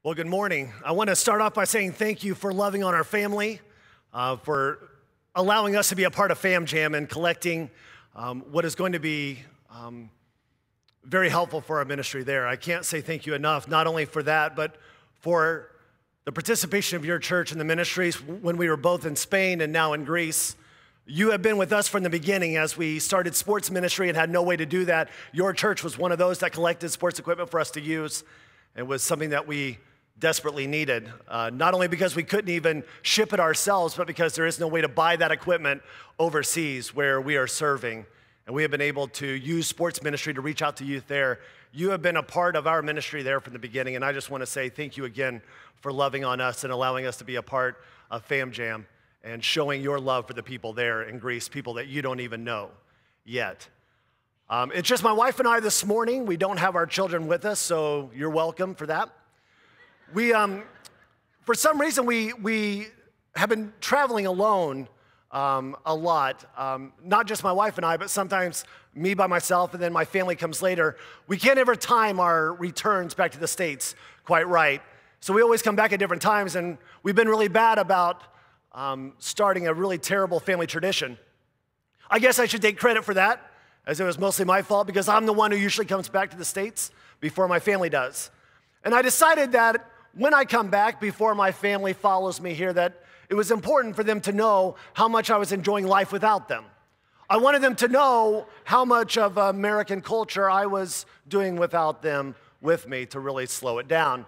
Well, good morning. I want to start off by saying thank you for loving on our family, for allowing us to be a part of Fam Jam and collecting what is going to be very helpful for our ministry there. I can't say thank you enough, not only for that, but for the participation of your church in the ministries when we were both in Spain and now in Greece. You have been with us from the beginning as we started sports ministry and had no way to do that. Your church was one of those that collected sports equipment for us to use. It was something that we desperately needed, not only because we couldn't even ship it ourselves, but because there is no way to buy that equipment overseas where we are serving. And we have been able to use sports ministry to reach out to youth there. You have been a part of our ministry there from the beginning, and I just want to say thank you again for loving on us and allowing us to be a part of Fam Jam and showing your love for the people there in Greece, people that you don't even know yet. It's just my wife and I this morning. We don't have our children with us, so you're welcome for that. We, for some reason, we have been traveling alone a lot. Not just my wife and I, but sometimes me by myself, and then my family comes later. We can't ever time our returns back to the States quite right. So we always come back at different times, and we've been really bad about starting a really terrible family tradition. I guess I should take credit for that, as it was mostly my fault, because I'm the one who usually comes back to the States before my family does. And I decided that when I come back, before my family follows me here, that it was important for them to know how much I was enjoying life without them. I wanted them to know how much of American culture I was doing without them with me to really slow it down.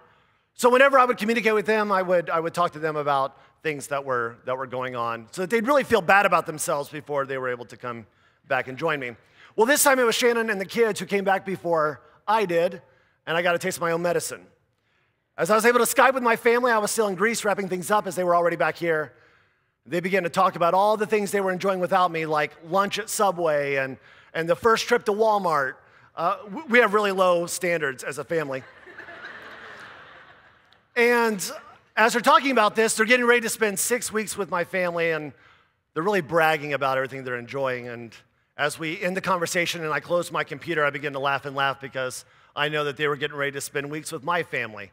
So whenever I would communicate with them, I would talk to them about things that were going on so that they'd really feel bad about themselves before they were able to come back and join me. Well, this time it was Shannon and the kids who came back before I did, and I got a taste of my own medicine. As I was able to Skype with my family, I was still in Greece wrapping things up as they were already back here. They began to talk about all the things they were enjoying without me, like lunch at Subway and the first trip to Walmart. We have really low standards as a family. And as they're talking about this, they're getting ready to spend 6 weeks with my family, and they're really bragging about everything they're enjoying. And as we end the conversation and I close my computer, I begin to laugh and laugh because I know that they were getting ready to spend weeks with my family.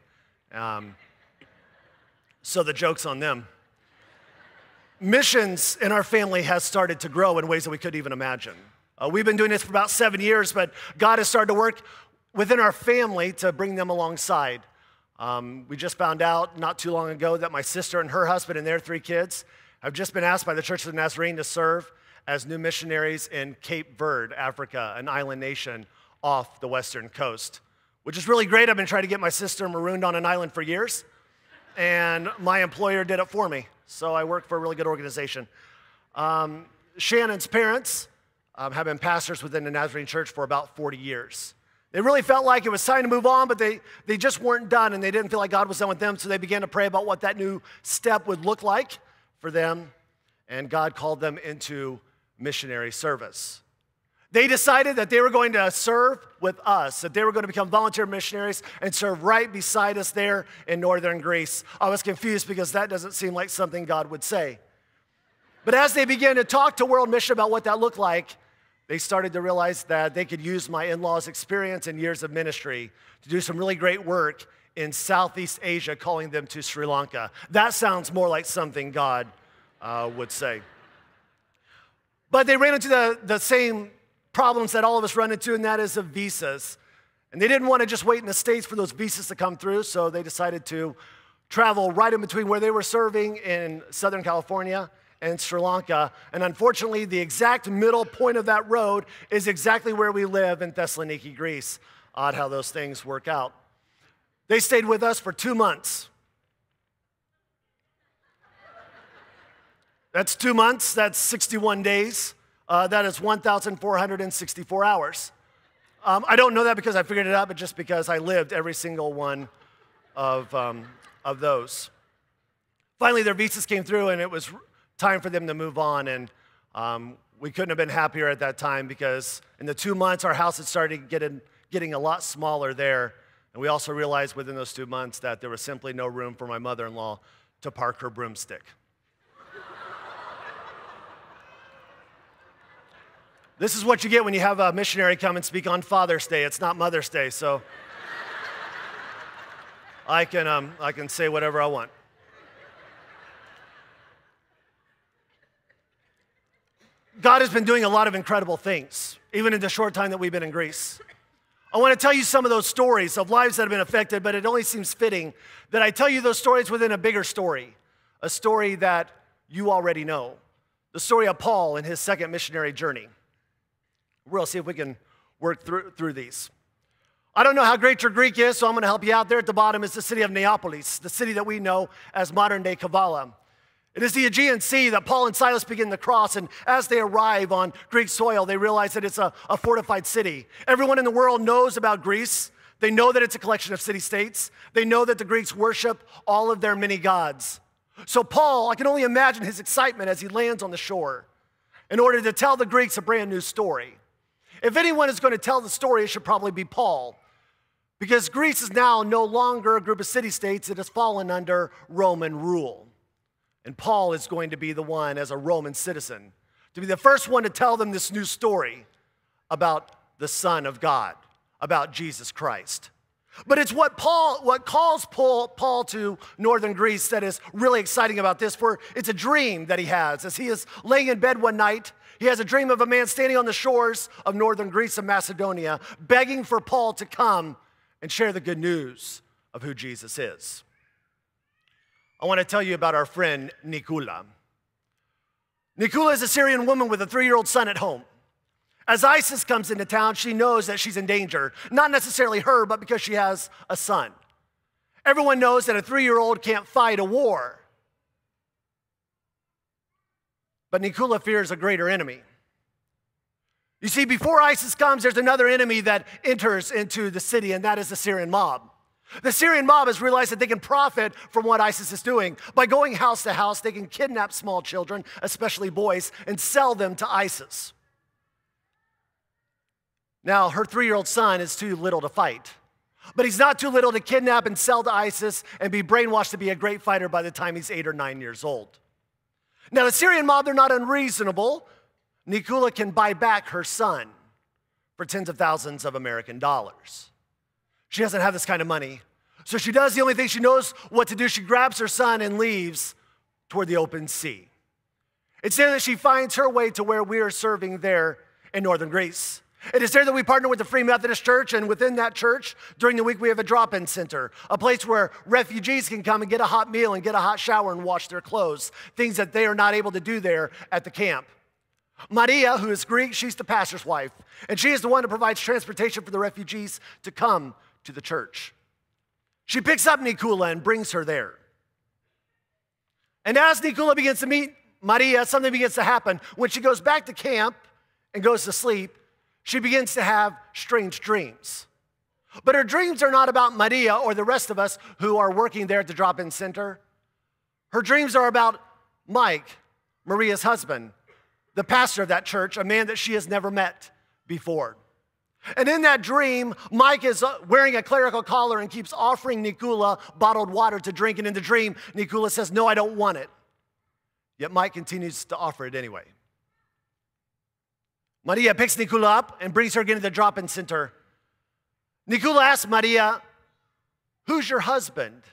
So the joke's on them. Missions in our family has started to grow in ways that we couldn't even imagine. We've been doing this for about 7 years, but God has started to work within our family to bring them alongside. We just found out not too long ago that my sister and her husband and their 3 kids have just been asked by the Church of the Nazarene to serve as new missionaries in Cape Verde, Africa, an island nation off the western coast, which is really great. I've been trying to get my sister marooned on an island for years, and my employer did it for me. So I work for a really good organization. Shannon's parents have been pastors within the Nazarene Church for about 40 years. They really felt like it was time to move on, but they just weren't done, and they didn't feel like God was done with them, so they began to pray about what that new step would look like for them, and God called them into missionary service. They decided that they were going to serve with us, that they were going to become volunteer missionaries and serve right beside us there in northern Greece. I was confused because that doesn't seem like something God would say. But as they began to talk to World Mission about what that looked like, they started to realize that they could use my in-laws' experience and years of ministry to do some really great work in Southeast Asia, calling them to Sri Lanka. That sounds more like something God would say. But they ran into the same problems that all of us run into, and that is of visas. And they didn't want to just wait in the States for those visas to come through, so they decided to travel right in between where they were serving in Southern California and Sri Lanka. And unfortunately, the exact middle point of that road is exactly where we live in Thessaloniki, Greece. Odd how those things work out. They stayed with us for 2 months. That's 2 months, that's 61 days. That is 1,464 hours. I don't know that because I figured it out, but just because I lived every single one of those. Finally, their visas came through, and it was time for them to move on. And we couldn't have been happier at that time because in the 2 months, our house had started getting a lot smaller there. And we also realized within those 2 months that there was simply no room for my mother-in-law to park her broomstick. This is what you get when you have a missionary come and speak on Father's Day. It's not Mother's Day, so I can say whatever I want. God has been doing a lot of incredible things, even in the short time that we've been in Greece. I want to tell you some of those stories of lives that have been affected, but it only seems fitting that I tell you those stories within a bigger story, a story that you already know, the story of Paul and his second missionary journey. We'll see if we can work through these. I don't know how great your Greek is, so I'm going to help you out. There at the bottom is the city of Neapolis, the city that we know as modern-day Kavala. It is the Aegean Sea that Paul and Silas begin to cross, and as they arrive on Greek soil, they realize that it's a fortified city. Everyone in the world knows about Greece. They know that it's a collection of city-states. They know that the Greeks worship all of their many gods. So Paul, I can only imagine his excitement as he lands on the shore in order to tell the Greeks a brand new story. If anyone is going to tell the story, it should probably be Paul, because Greece is now no longer a group of city-states. It has fallen under Roman rule. And Paul is going to be the one, as a Roman citizen, to be the first one to tell them this new story about the Son of God, about Jesus Christ. But it's what calls Paul to northern Greece that is really exciting about this, for it's a dream that he has. As he is laying in bed one night, he has a dream of a man standing on the shores of northern Greece and Macedonia, begging for Paul to come and share the good news of who Jesus is. I want to tell you about our friend Nikula. Nikula is a Syrian woman with a 3-year-old son at home. As ISIS comes into town, she knows that she's in danger. Not necessarily her, but because she has a son. Everyone knows that a 3-year-old can't fight a war. But Nikula fears a greater enemy. You see, before ISIS comes, there's another enemy that enters into the city, and that is the Syrian mob. The Syrian mob has realized that they can profit from what ISIS is doing. By going house to house, they can kidnap small children, especially boys, and sell them to ISIS. Now, her 3-year-old son is too little to fight, but he's not too little to kidnap and sell to ISIS and be brainwashed to be a great fighter by the time he's 8 or 9 years old. Now, the Syrian mob, they're not unreasonable. Nikula can buy back her son for tens of thousands of American dollars. She doesn't have this kind of money, so she does the only thing she knows what to do. She grabs her son and leaves toward the open sea. It's there that she finds her way to where we are serving there in northern Greece. It is there that we partner with the Free Methodist Church, and within that church, during the week, we have a drop-in center, a place where refugees can come and get a hot meal and get a hot shower and wash their clothes, things that they are not able to do there at the camp. Maria, who is Greek, she's the pastor's wife, and she is the one who provides transportation for the refugees to come to the church. She picks up Nikula and brings her there. And as Nikula begins to meet Maria, something begins to happen. When she goes back to camp and goes to sleep, she begins to have strange dreams. But her dreams are not about Maria or the rest of us who are working there at the drop-in center. Her dreams are about Mike, Maria's husband, the pastor of that church, a man that she has never met before. And in that dream, Mike is wearing a clerical collar and keeps offering Nikula bottled water to drink. And in the dream, Nikula says, "No, I don't want it." Yet Mike continues to offer it anyway. Maria picks Nikula up and brings her again to the drop-in center. Nikula asks Maria, "Who's your husband?"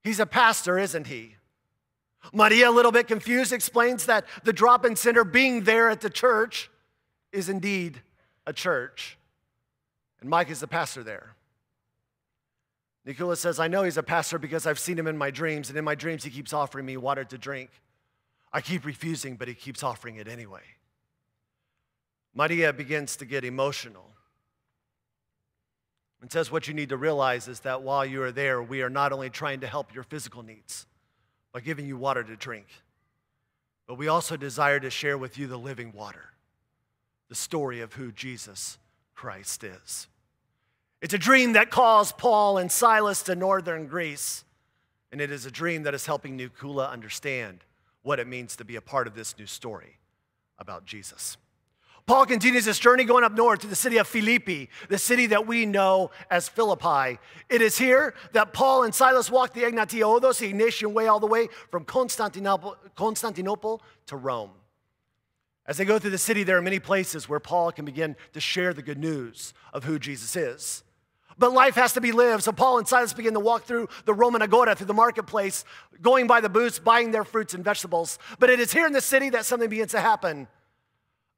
"He's a pastor, isn't he?" Maria, a little bit confused, explains that the drop-in center, being there at the church, is indeed a church. And Mike is the pastor there. Nikula says, "I know he's a pastor because I've seen him in my dreams, and in my dreams he keeps offering me water to drink. I keep refusing, but he keeps offering it anyway." Maria begins to get emotional and says, "What you need to realize is that while you are there, we are not only trying to help your physical needs by giving you water to drink, but we also desire to share with you the living water, the story of who Jesus Christ is." It's a dream that calls Paul and Silas to northern Greece, and it is a dream that is helping Nikula understand what it means to be a part of this new story about Jesus. Paul continues his journey going up north to the city of Philippi, the city that we know as Philippi. It is here that Paul and Silas walked the Egnatios, the Ignatian way, all the way from Constantinople to Rome. As they go through the city, there are many places where Paul can begin to share the good news of who Jesus is. But life has to be lived. So Paul and Silas begin to walk through the Roman Agora, through the marketplace, going by the booths, buying their fruits and vegetables. But it is here in the city that something begins to happen.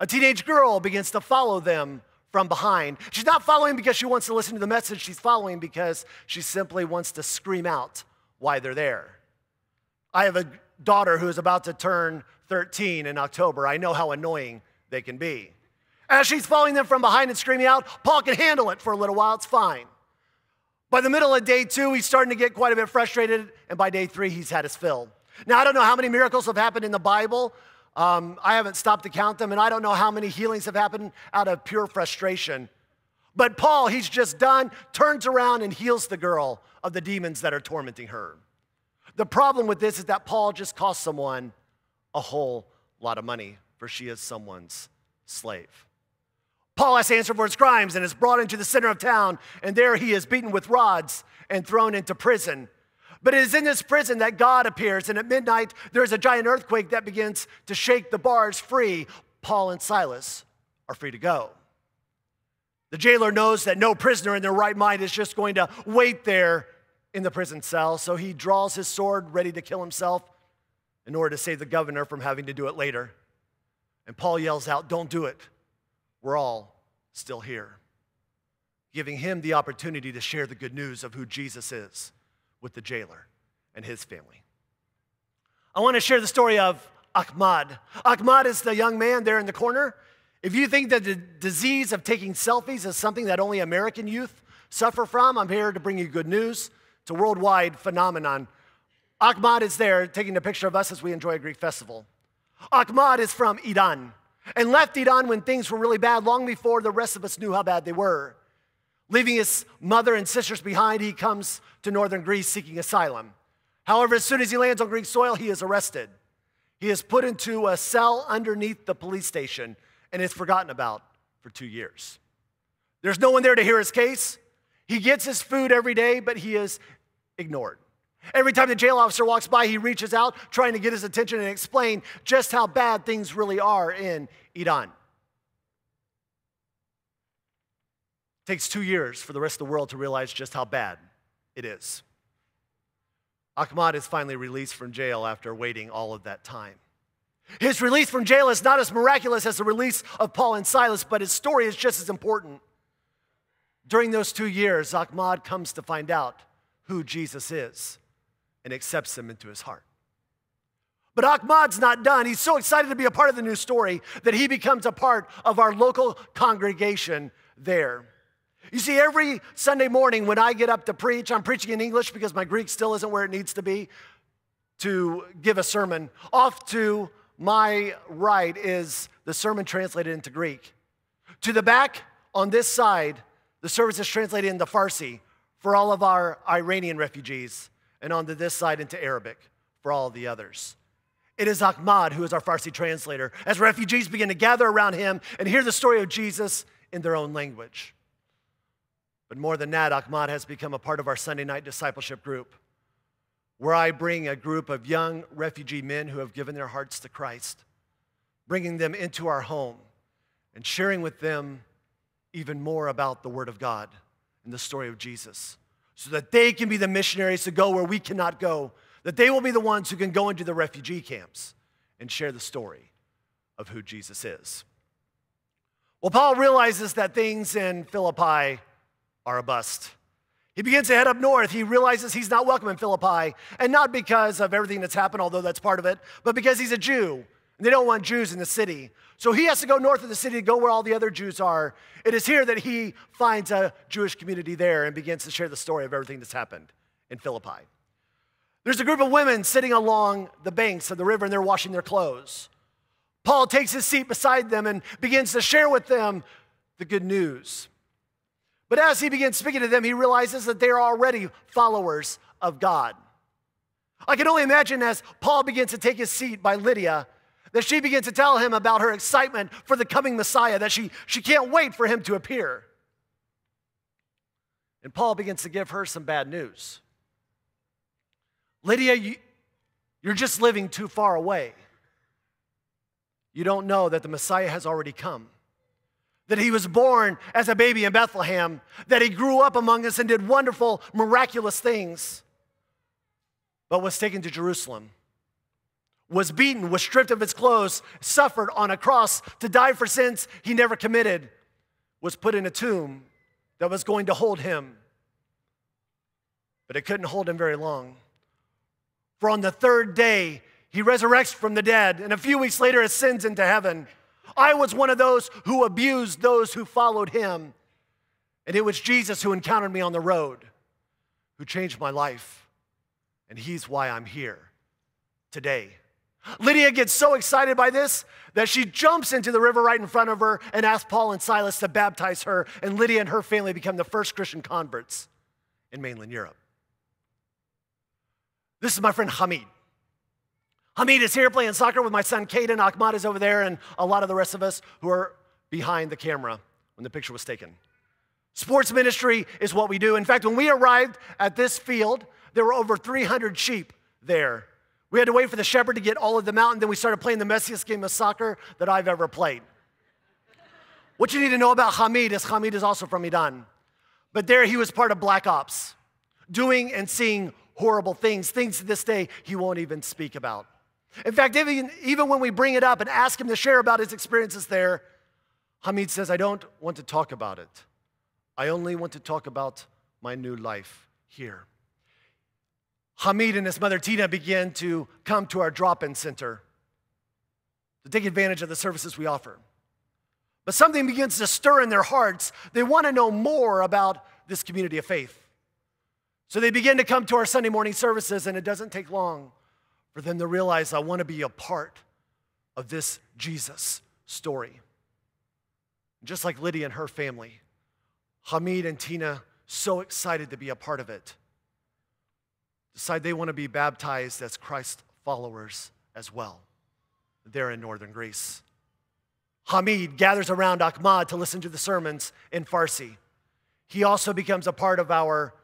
A teenage girl begins to follow them from behind. She's not following because she wants to listen to the message. She's following because she simply wants to scream out why they're there. I have a daughter who is about to turn 13 in October. I know how annoying they can be. As she's following them from behind and screaming out, Paul can handle it for a little while. It's fine. By the middle of day 2, he's starting to get quite a bit frustrated, and by day 3, he's had his fill. Now, I don't know how many miracles have happened in the Bible. I haven't stopped to count them, and I don't know how many healings have happened out of pure frustration. But Paul, he's just done, turns around and heals the girl of the demons that are tormenting her. The problem with this is that Paul just cost someone a whole lot of money, for she is someone's slave. Paul has to answer for his crimes and is brought into the center of town, and there he is beaten with rods and thrown into prison. But it is in this prison that God appears, and at midnight there is a giant earthquake that begins to shake the bars free. Paul and Silas are free to go. The jailer knows that no prisoner in their right mind is just going to wait there in the prison cell, so he draws his sword ready to kill himself in order to save the governor from having to do it later. And Paul yells out, "Don't do it. We're all still here," giving him the opportunity to share the good news of who Jesus is with the jailer and his family. I want to share the story of Ahmad. Ahmad is the young man there in the corner. If you think that the disease of taking selfies is something that only American youth suffer from, I'm here to bring you good news. It's a worldwide phenomenon. Ahmad is there taking a picture of us as we enjoy a Greek festival. Ahmad is from Iran and left Iran when things were really bad, long before the rest of us knew how bad they were. Leaving his mother and sisters behind, he comes to northern Greece seeking asylum. However, as soon as he lands on Greek soil, he is arrested. He is put into a cell underneath the police station and is forgotten about for 2 years. There's no one there to hear his case. He gets his food every day, but he is ignored. Every time the jail officer walks by, he reaches out, trying to get his attention and explain just how bad things really are in Iran. It takes 2 years for the rest of the world to realize just how bad it is. Ahmad is finally released from jail after waiting all of that time. His release from jail is not as miraculous as the release of Paul and Silas, but his story is just as important. During those 2 years, Ahmad comes to find out who Jesus is and accepts him into his heart. But Ahmad's not done. He's so excited to be a part of the new story that he becomes a part of our local congregation there. You see, every Sunday morning when I get up to preach, I'm preaching in English because my Greek still isn't where it needs to be to give a sermon. Off to my right is the sermon translated into Greek. To the back, on this side, the service is translated into Farsi for all of our Iranian refugees, and onto this side into Arabic for all of the others. It is Ahmad who is our Farsi translator, as refugees begin to gather around him and hear the story of Jesus in their own language. But more than that, Ahmad has become a part of our Sunday night discipleship group, where I bring a group of young refugee men who have given their hearts to Christ, bringing them into our home and sharing with them even more about the Word of God and the story of Jesus, so that they can be the missionaries to go where we cannot go, that they will be the ones who can go into the refugee camps and share the story of who Jesus is. Well, Paul realizes that things in Philippi are a bust. He begins to head up north. He realizes he's not welcome in Philippi, and not because of everything that's happened, although that's part of it, but because he's a Jew, and they don't want Jews in the city. So he has to go north of the city to go where all the other Jews are. It is here that he finds a Jewish community there and begins to share the story of everything that's happened in Philippi. There's a group of women sitting along the banks of the river, and they're washing their clothes. Paul takes his seat beside them and begins to share with them the good news. But as he begins speaking to them, he realizes that they are already followers of God. I can only imagine as Paul begins to take his seat by Lydia, that she begins to tell him about her excitement for the coming Messiah, that she can't wait for him to appear. And Paul begins to give her some bad news. Lydia, you're just living too far away. You don't know that the Messiah has already come. that he was born as a baby in Bethlehem, that he grew up among us and did wonderful, miraculous things, but was taken to Jerusalem, was beaten, was stripped of his clothes, suffered on a cross to die for sins he never committed, was put in a tomb that was going to hold him, but it couldn't hold him very long. For on the third day, he resurrects from the dead, and a few weeks later ascends into heaven. I was one of those who abused those who followed him, and it was Jesus who encountered me on the road, who changed my life, and he's why I'm here today. Lydia gets so excited by this that she jumps into the river right in front of her and asks Paul and Silas to baptize her, and Lydia and her family become the first Christian converts in mainland Europe. This is my friend Hamid. Hamid is here playing soccer with my son Caden. Ahmad is over there, and a lot of the rest of us who are behind the camera when the picture was taken. Sports ministry is what we do. In fact, when we arrived at this field, there were over 300 sheep there. We had to wait for the shepherd to get all of them out, and then we started playing the messiest game of soccer that I've ever played. What you need to know about Hamid is also from Iran. But there he was part of Black Ops, doing and seeing horrible things to this day he won't even speak about. In fact, even when we bring it up and ask him to share about his experiences there, Hamid says, I don't want to talk about it. I only want to talk about my new life here. Hamid and his mother Tina began to come to our drop-in center to take advantage of the services we offer. But something begins to stir in their hearts. They want to know more about this community of faith. So they begin to come to our Sunday morning services, and it doesn't take long for them to realize, I want to be a part of this Jesus story. Just like Lydia and her family, Hamid and Tina, so excited to be a part of it, decide they want to be baptized as Christ followers as well. They're in northern Greece. Hamid gathers around Ahmad to listen to the sermons in Farsi. He also becomes a part of our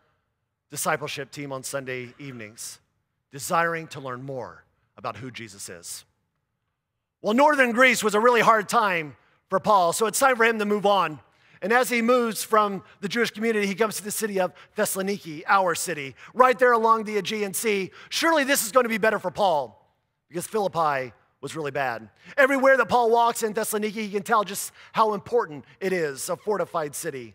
discipleship team on Sunday evenings, desiring to learn more about who Jesus is. Well, northern Greece was a really hard time for Paul, so it's time for him to move on. And as he moves from the Jewish community, he comes to the city of Thessaloniki, our city, right there along the Aegean Sea. Surely this is going to be better for Paul, because Philippi was really bad. Everywhere that Paul walks in Thessaloniki, he can tell just how important it is, a fortified city.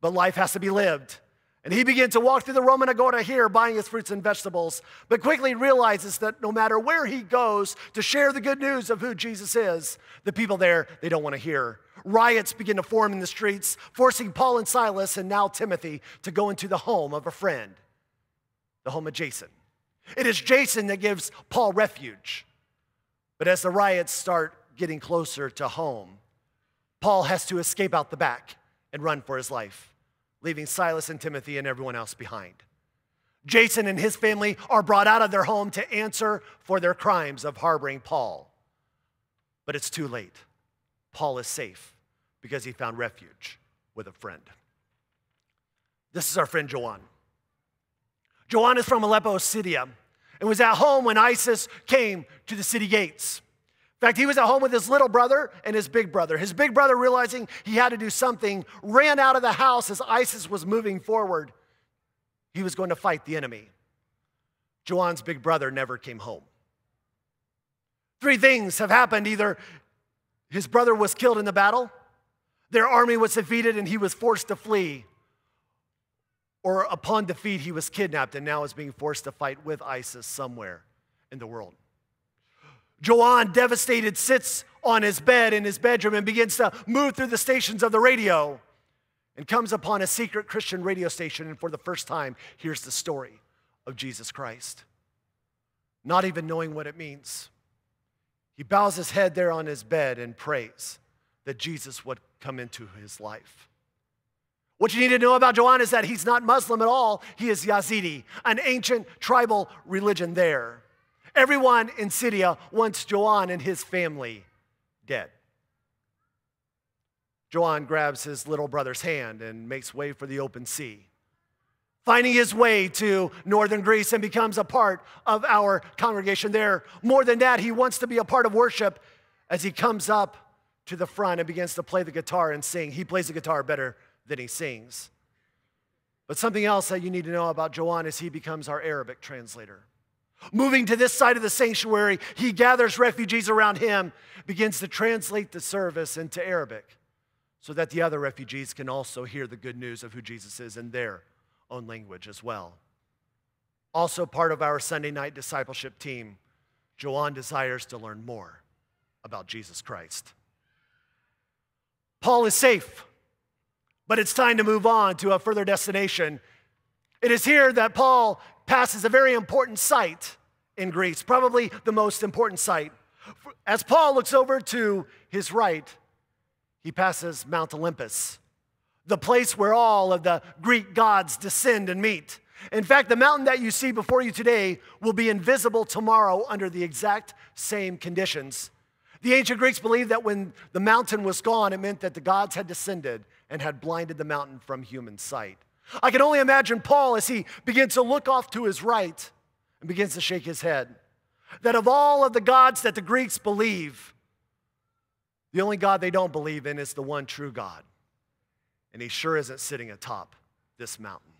But life has to be lived. And he begins to walk through the Roman Agora here, buying his fruits and vegetables, but quickly realizes that no matter where he goes to share the good news of who Jesus is, the people there, they don't want to hear. Riots begin to form in the streets, forcing Paul and Silas and now Timothy to go into the home of a friend, the home of Jason. It is Jason that gives Paul refuge. But as the riots start getting closer to home, Paul has to escape out the back and run for his life, leaving Silas and Timothy and everyone else behind. Jason and his family are brought out of their home to answer for their crimes of harboring Paul. But it's too late. Paul is safe because he found refuge with a friend. This is our friend Joanne. Joanne is from Aleppo, Syria, and was at home when ISIS came to the city gates. In fact, he was at home with his little brother and his big brother. His big brother, realizing he had to do something, ran out of the house as ISIS was moving forward. He was going to fight the enemy. Joanne's big brother never came home. 3 things have happened. Either his brother was killed in the battle, their army was defeated and he was forced to flee, or upon defeat, he was kidnapped and now is being forced to fight with ISIS somewhere in the world. Joanne, devastated, sits on his bed in his bedroom and begins to move through the stations of the radio and comes upon a secret Christian radio station, and for the first time hears the story of Jesus Christ. Not even knowing what it means, he bows his head there on his bed and prays that Jesus would come into his life. What you need to know about Joanne is that he's not Muslim at all. He is Yazidi, an ancient tribal religion there. Everyone in Syria wants Joanne and his family dead. Joanne grabs his little brother's hand and makes way for the open sea, finding his way to northern Greece, and becomes a part of our congregation there. More than that, he wants to be a part of worship as he comes up to the front and begins to play the guitar and sing. He plays the guitar better than he sings. But something else that you need to know about Joan is he becomes our Arabic translator. Moving to this side of the sanctuary, he gathers refugees around him, begins to translate the service into Arabic so that the other refugees can also hear the good news of who Jesus is in their own language as well. Also part of our Sunday night discipleship team, Joan desires to learn more about Jesus Christ. Paul is safe, but it's time to move on to a further destination. It is here that Paul passes a very important site in Greece, probably the most important site. As Paul looks over to his right, he passes Mount Olympus, the place where all of the Greek gods descend and meet. In fact, the mountain that you see before you today will be invisible tomorrow under the exact same conditions. The ancient Greeks believed that when the mountain was gone, it meant that the gods had descended and had blinded the mountain from human sight. I can only imagine Paul as he begins to look off to his right and begins to shake his head. That of all of the gods that the Greeks believe, the only God they don't believe in is the one true God. And he sure isn't sitting atop this mountain.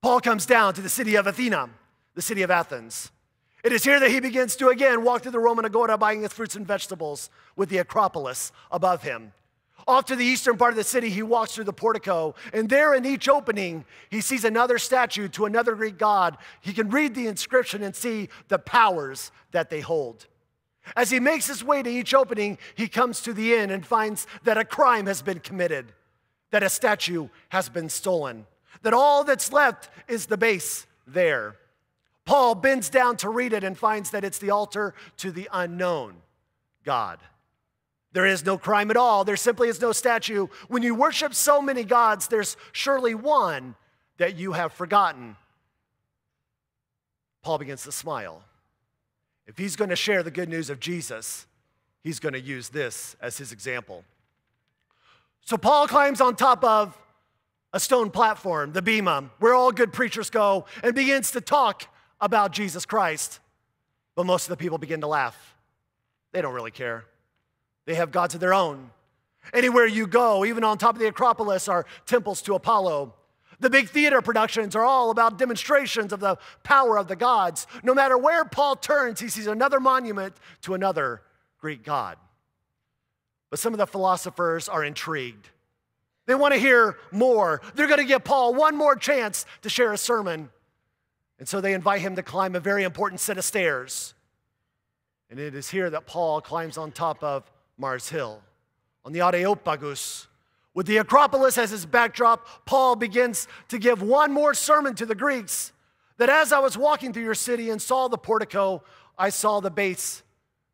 Paul comes down to the city of Athena, the city of Athens. It is here that he begins to again walk through the Roman Agora, buying his fruits and vegetables with the Acropolis above him. Off to the eastern part of the city, he walks through the portico, and there in each opening, he sees another statue to another Greek god. He can read the inscription and see the powers that they hold. As he makes his way to each opening, he comes to the inn and finds that a crime has been committed, that a statue has been stolen, that all that's left is the base there. Paul bends down to read it and finds that it's the altar to the unknown God. There is no crime at all. There simply is no statue. When you worship so many gods, there's surely one that you have forgotten. Paul begins to smile. If he's going to share the good news of Jesus, he's going to use this as his example. So Paul climbs on top of a stone platform, the Bema, where all good preachers go, and begins to talk about Jesus Christ. But most of the people begin to laugh. They don't really care. They have gods of their own. Anywhere you go, even on top of the Acropolis, are temples to Apollo. The big theater productions are all about demonstrations of the power of the gods. No matter where Paul turns, he sees another monument to another Greek god. But some of the philosophers are intrigued. They want to hear more. They're going to give Paul one more chance to share a sermon. And so they invite him to climb a very important set of stairs. And it is here that Paul climbs on top of Mars Hill, on the Areopagus. With the Acropolis as his backdrop, Paul begins to give one more sermon to the Greeks, that as I was walking through your city and saw the portico, I saw the base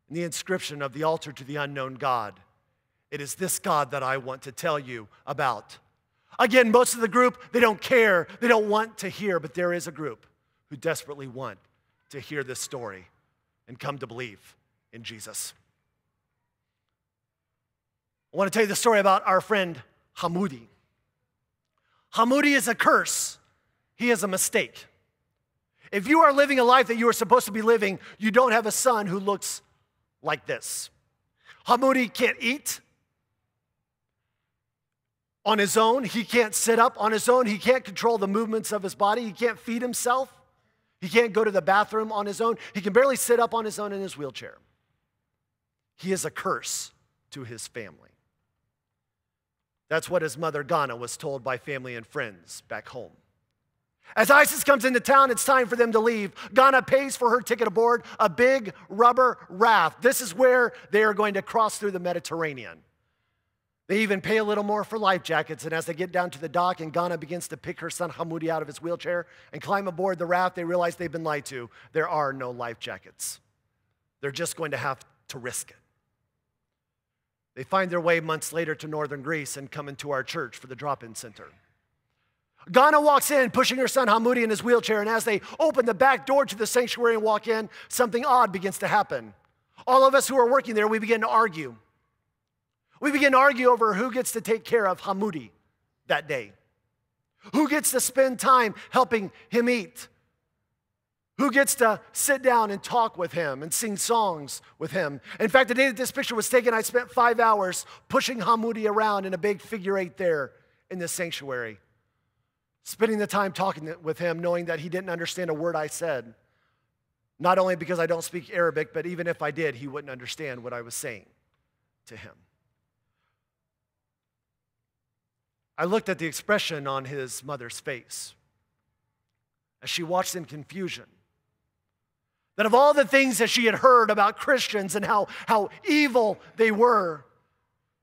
and the inscription of the altar to the unknown God. It is this God that I want to tell you about. Again, most of the group, they don't care, they don't want to hear, but there is a group who desperately want to hear this story and come to believe in Jesus. I want to tell you the story about our friend Hamoudi. Hamoudi is a curse. He is a mistake. If you are living a life that you are supposed to be living, you don't have a son who looks like this. Hamoudi can't eat on his own. He can't sit up on his own. He can't control the movements of his body. He can't feed himself. He can't go to the bathroom on his own. He can barely sit up on his own in his wheelchair. He is a curse to his family. That's what his mother, Ghana, was told by family and friends back home. As ISIS comes into town, it's time for them to leave. Ghana pays for her ticket aboard a big rubber raft. This is where they are going to cross through the Mediterranean. They even pay a little more for life jackets, and as they get down to the dock and Ghana begins to pick her son Hamoudi out of his wheelchair and climb aboard the raft, they realize they've been lied to. There are no life jackets. They're just going to have to risk it. They find their way months later to northern Greece and come into our church for the drop-in center. Ghana walks in, pushing her son Hamoudi in his wheelchair, and as they open the back door to the sanctuary and walk in, something odd begins to happen. All of us who are working there, we begin to argue. We begin to argue over who gets to take care of Hamoudi that day. Who gets to spend time helping him eat? Who gets to sit down and talk with him and sing songs with him? In fact, the day that this picture was taken, I spent 5 hours pushing Hamoudi around in a big figure 8 there in this sanctuary, spending the time talking with him, knowing that he didn't understand a word I said. Not only because I don't speak Arabic, but even if I did, he wouldn't understand what I was saying to him. I looked at the expression on his mother's face as she watched in confusion. That of all the things that she had heard about Christians and how evil they were,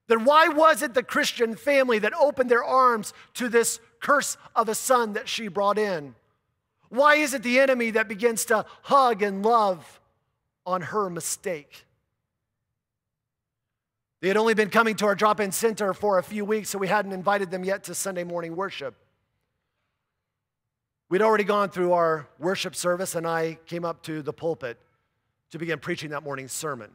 then why was it the Christian family that opened their arms to this curse of a son that she brought in? Why is it the enemy that begins to hug and love on her mistake? They had only been coming to our drop-in center for a few weeks, so we hadn't invited them yet to Sunday morning worship. We'd already gone through our worship service, and I came up to the pulpit to begin preaching that morning's sermon.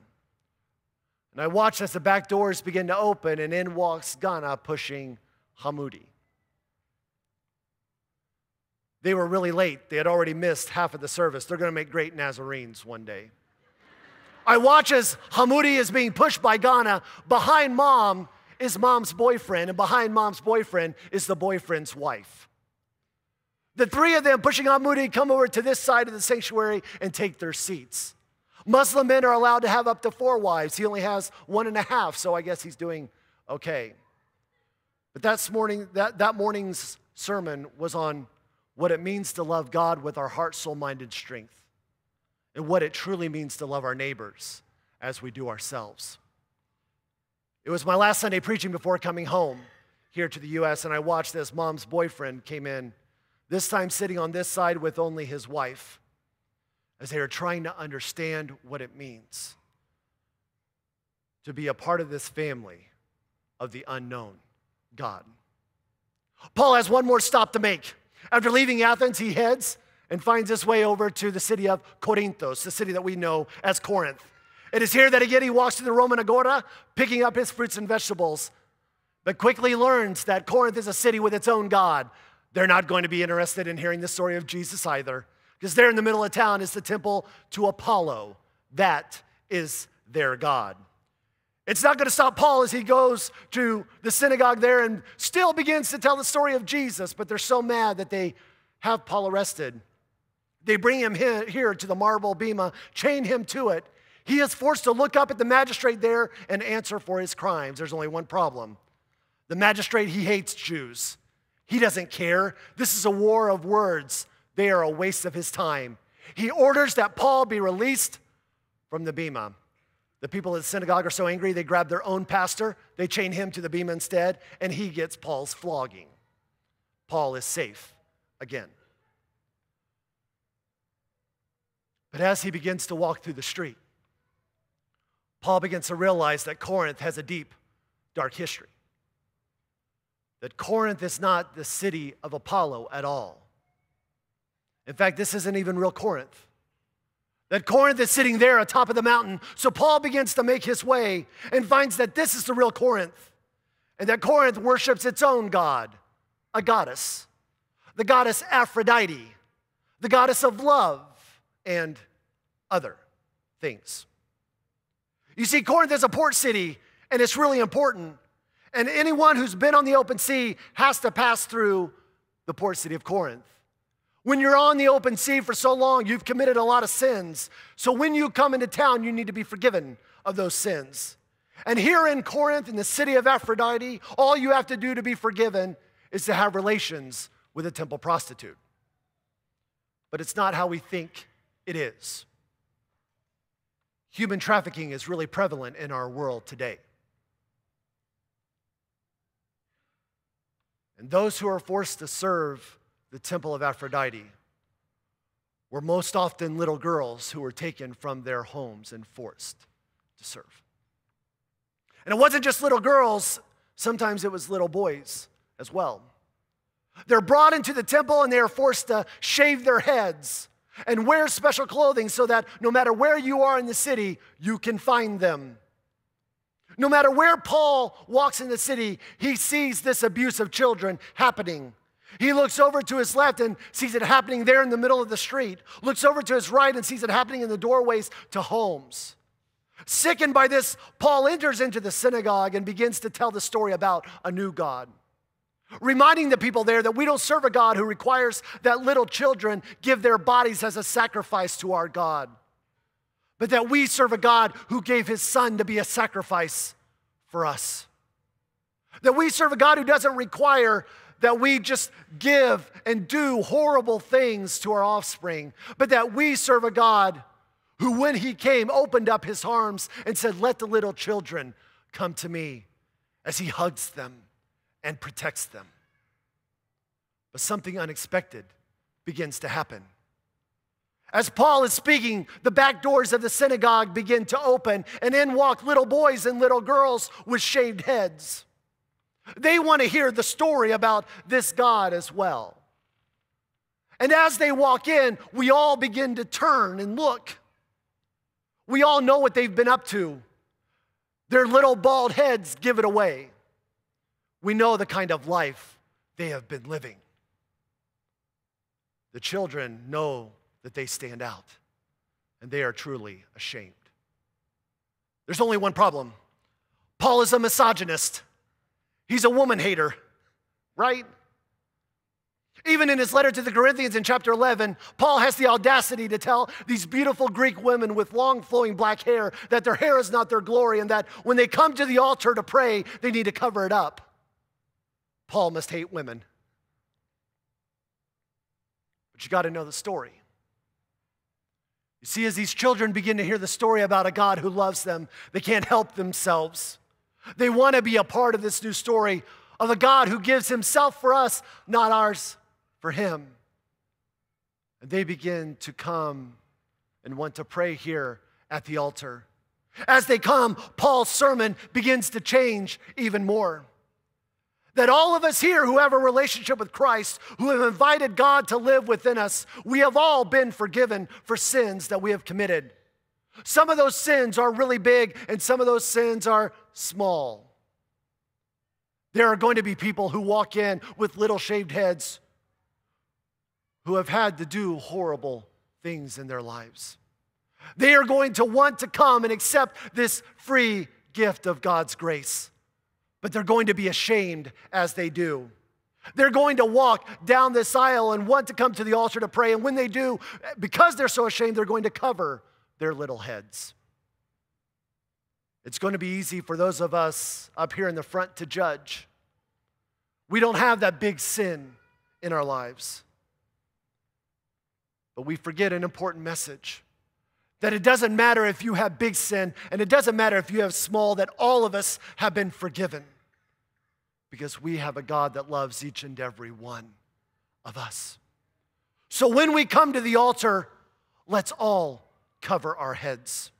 And I watched as the back doors began to open, and in walks Ghana pushing Hamoudi. They were really late. They had already missed half of the service. They're going to make great Nazarenes one day. I watch as Hamoudi is being pushed by Ghana. Behind mom is mom's boyfriend, and behind mom's boyfriend is the boyfriend's wife. The three of them pushing Hamoudi come over to this side of the sanctuary and take their seats. Muslim men are allowed to have up to 4 wives. He only has 1.5, so I guess he's doing okay. But that morning's sermon was on what it means to love God with our heart, soul, mind, and strength, and what it truly means to love our neighbors as we do ourselves. It was my last Sunday preaching before coming home here to the U.S., and I watched as mom's boyfriend came in, this time sitting on this side with only his wife, as they are trying to understand what it means to be a part of this family of the unknown God. Paul has one more stop to make. After leaving Athens, he heads and finds his way over to the city of Corinthos, the city that we know as Corinth. It is here that again he walks to the Roman Agora, picking up his fruits and vegetables, but quickly learns that Corinth is a city with its own God. They're not going to be interested in hearing the story of Jesus either, because there in the middle of town is the temple to Apollo. That is their God. It's not going to stop Paul as he goes to the synagogue there and still begins to tell the story of Jesus, but they're so mad that they have Paul arrested. They bring him here to the marble bema, chain him to it. He is forced to look up at the magistrate there and answer for his crimes. There's only one problem. The magistrate, he hates Jews. He doesn't care. This is a war of words. They are a waste of his time. He orders that Paul be released from the bema. The people at the synagogue are so angry, they grab their own pastor, they chain him to the bema instead, and he gets Paul's flogging. Paul is safe again. But as he begins to walk through the street, Paul begins to realize that Corinth has a deep, dark history. That Corinth is not the city of Apollo at all. In fact, this isn't even real Corinth. That Corinth is sitting there atop of the mountain. So Paul begins to make his way and finds that this is the real Corinth. And that Corinth worships its own god, a goddess. The goddess Aphrodite, the goddess of love and other things. You see, Corinth is a port city, and it's really important. And anyone who's been on the open sea has to pass through the port city of Corinth. When you're on the open sea for so long, you've committed a lot of sins. So when you come into town, you need to be forgiven of those sins. And here in Corinth, in the city of Aphrodite, all you have to do to be forgiven is to have relations with a temple prostitute. But it's not how we think it is. Human trafficking is really prevalent in our world today. And those who are forced to serve the temple of Aphrodite were most often little girls who were taken from their homes and forced to serve. And it wasn't just little girls, sometimes it was little boys as well. They're brought into the temple and they are forced to shave their heads and wear special clothing so that no matter where you are in the city, you can find them. No matter where Paul walks in the city, he sees this abuse of children happening. He looks over to his left and sees it happening there in the middle of the street. Looks over to his right and sees it happening in the doorways to homes. Sickened by this, Paul enters into the synagogue and begins to tell the story about a new God, reminding the people there that we don't serve a God who requires that little children give their bodies as a sacrifice to our God, but that we serve a God who gave his son to be a sacrifice for us. That we serve a God who doesn't require that we just give and do horrible things to our offspring, but that we serve a God who, when he came, opened up his arms and said, "Let the little children come to me," as he hugs them and protects them. But something unexpected begins to happen. As Paul is speaking, the back doors of the synagogue begin to open, and in walk little boys and little girls with shaved heads. They want to hear the story about this God as well. And as they walk in, we all begin to turn and look. We all know what they've been up to. Their little bald heads give it away. We know the kind of life they have been living. The children know that they stand out, and they are truly ashamed. There's only one problem. Paul is a misogynist. He's a woman hater, right? Even in his letter to the Corinthians in chapter 11, Paul has the audacity to tell these beautiful Greek women with long flowing black hair that their hair is not their glory, and that when they come to the altar to pray, they need to cover it up. Paul must hate women. But you got to know the story. You see, as these children begin to hear the story about a God who loves them, they can't help themselves. They want to be a part of this new story of a God who gives himself for us, not ours for him. And they begin to come and want to pray here at the altar. As they come, Paul's sermon begins to change even more. That all of us here who have a relationship with Christ, who have invited God to live within us, we have all been forgiven for sins that we have committed. Some of those sins are really big, and some of those sins are small. There are going to be people who walk in with little shaved heads who have had to do horrible things in their lives. They are going to want to come and accept this free gift of God's grace, but they're going to be ashamed as they do. They're going to walk down this aisle and want to come to the altar to pray, and when they do, because they're so ashamed, they're going to cover their little heads. It's going to be easy for those of us up here in the front to judge. We don't have that big sin in our lives. But we forget an important message, that it doesn't matter if you have big sin, and it doesn't matter if you have small, that all of us have been forgiven, because we have a God that loves each and every one of us. So when we come to the altar, let's all cover our heads.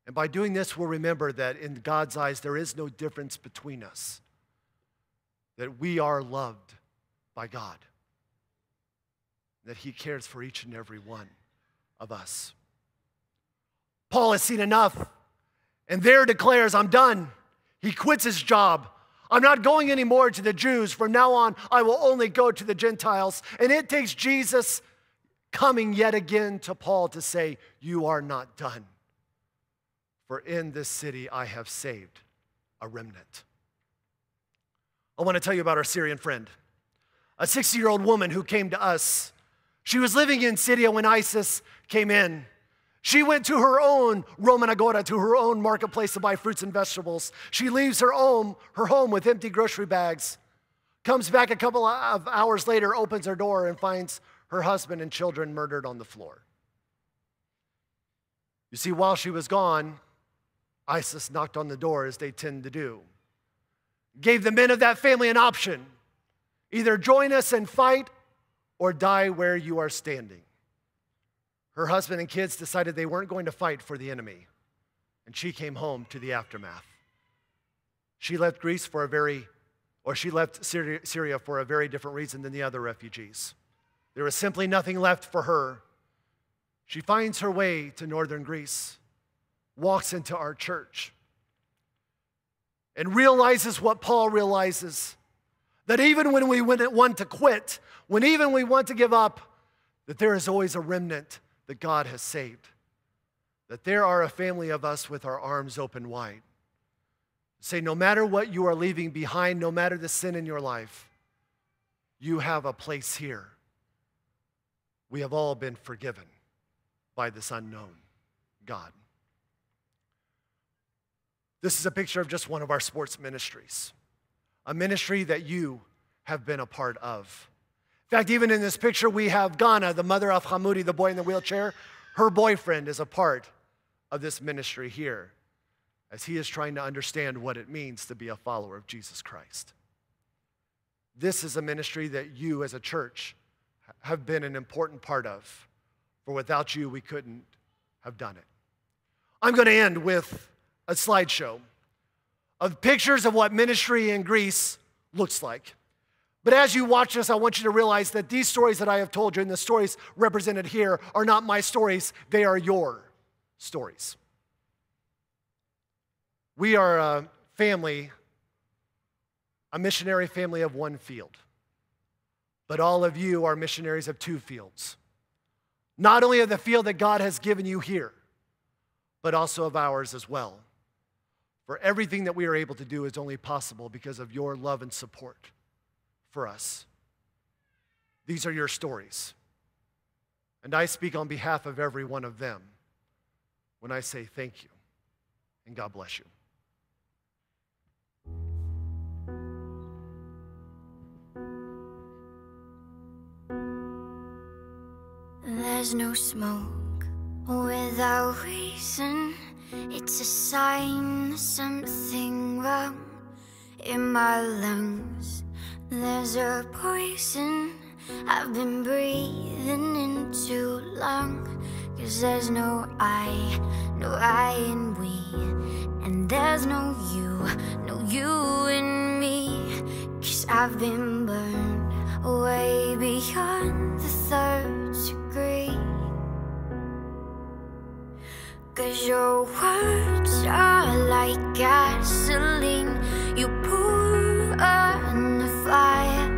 And by doing this, we'll remember that in God's eyes, there is no difference between us, that we are loved by God, that he cares for each and every one of us. Paul has seen enough, and there declares, "I'm done." He quits his job. "I'm not going anymore to the Jews. From now on, I will only go to the Gentiles." And it takes Jesus coming yet again to Paul to say, "You are not done. For in this city I have saved a remnant." I want to tell you about our Syrian friend, a 60-year-old woman who came to us. She was living in Syria when ISIS came in. She went to her own Roman Agora, to her own marketplace to buy fruits and vegetables. She leaves her home with empty grocery bags, comes back a couple of hours later, opens her door, and finds her husband and children murdered on the floor. You see, while she was gone, ISIS knocked on the door, as they tend to do. Gave the men of that family an option: either join us and fight or die where you are standing. Her husband and kids decided they weren't going to fight for the enemy, and she came home to the aftermath. She left Syria for a very different reason than the other refugees. There was simply nothing left for her. She finds her way to northern Greece, walks into our church, and realizes what Paul realizes, That even when we want to quit, even we want to give up, that there is always a remnant that God has saved. That there are a family of us with our arms open wide. Say, no matter what you are leaving behind, no matter the sin in your life, you have a place here. We have all been forgiven by this unknown God. This is a picture of just one of our sports ministries, a ministry that you have been a part of. In fact, even in this picture, we have Ghana, the mother of Hamoudi, the boy in the wheelchair. Her boyfriend is a part of this ministry here as he is trying to understand what it means to be a follower of Jesus Christ. This is a ministry that you as a church have been an important part of. For without you, we couldn't have done it. I'm going to end with a slideshow of pictures of what ministry in Greece looks like. But as you watch this, I want you to realize that these stories that I have told you and the stories represented here are not my stories, they are your stories. We are a family, a missionary family of one field. But all of you are missionaries of two fields. Not only of the field that God has given you here, but also of ours as well. For everything that we are able to do is only possible because of your love and support for us. These are your stories. And I speak on behalf of every one of them when I say thank you and God bless you. There's no smoke without reason. It's a sign there's something wrong in my lungs. There's a poison I've been breathing in too long. 'Cause there's no I in we. And there's no you in me. 'Cause I've been burned way beyond the third degree. 'Cause your words are like gasoline you pour on the fire.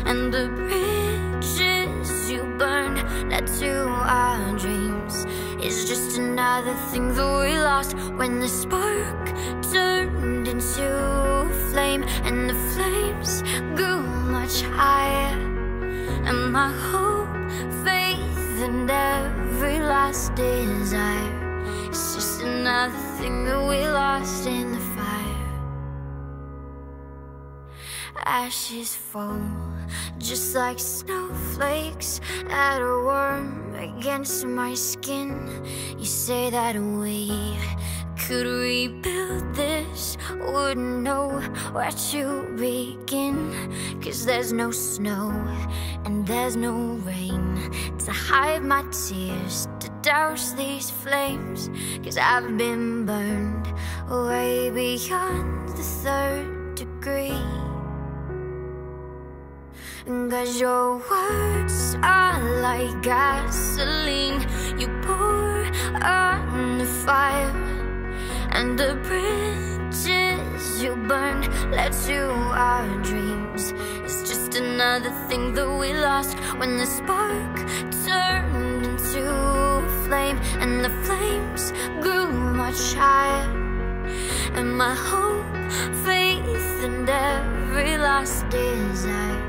And the bridges you burn led to our dreams is just another thing that we lost when the spark turned into a flame. And the flames grew much higher. And my hope, faith, and every last desire, it's just another thing that we lost in the fire. Ashes fall just like snowflakes that are warm against my skin. You say that we could rebuild this, wouldn't know where to begin. 'Cause there's no snow and there's no rain to hide my tears, to douse these flames. 'Cause I've been burned way beyond the third degree. 'Cause your words are like gasoline you pour on the fire. And the bridges you burn led to our dreams. It's just another thing that we lost when the spark turned into a flame. And the flames grew much higher. And my hope, faith, and every last desire,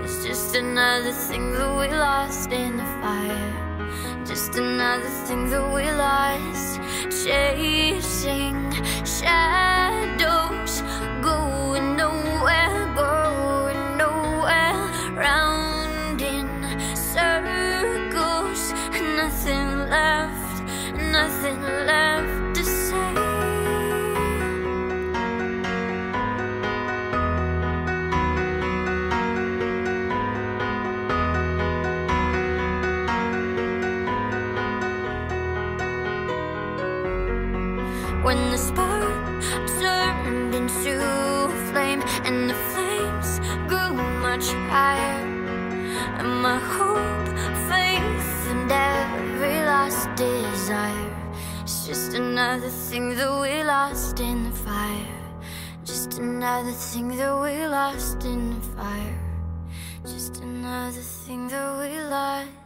it's just another thing that we lost in the fire. Just another thing that we lost, chasing shadows, going nowhere, round in circles. Nothing left to say. When the spark turned into a flame. And the flames grew much higher. And my hope, faith, and every last desire, it's just another thing that we lost in the fire. Just another another thing that we lost in the fire. Just another thing that we lost.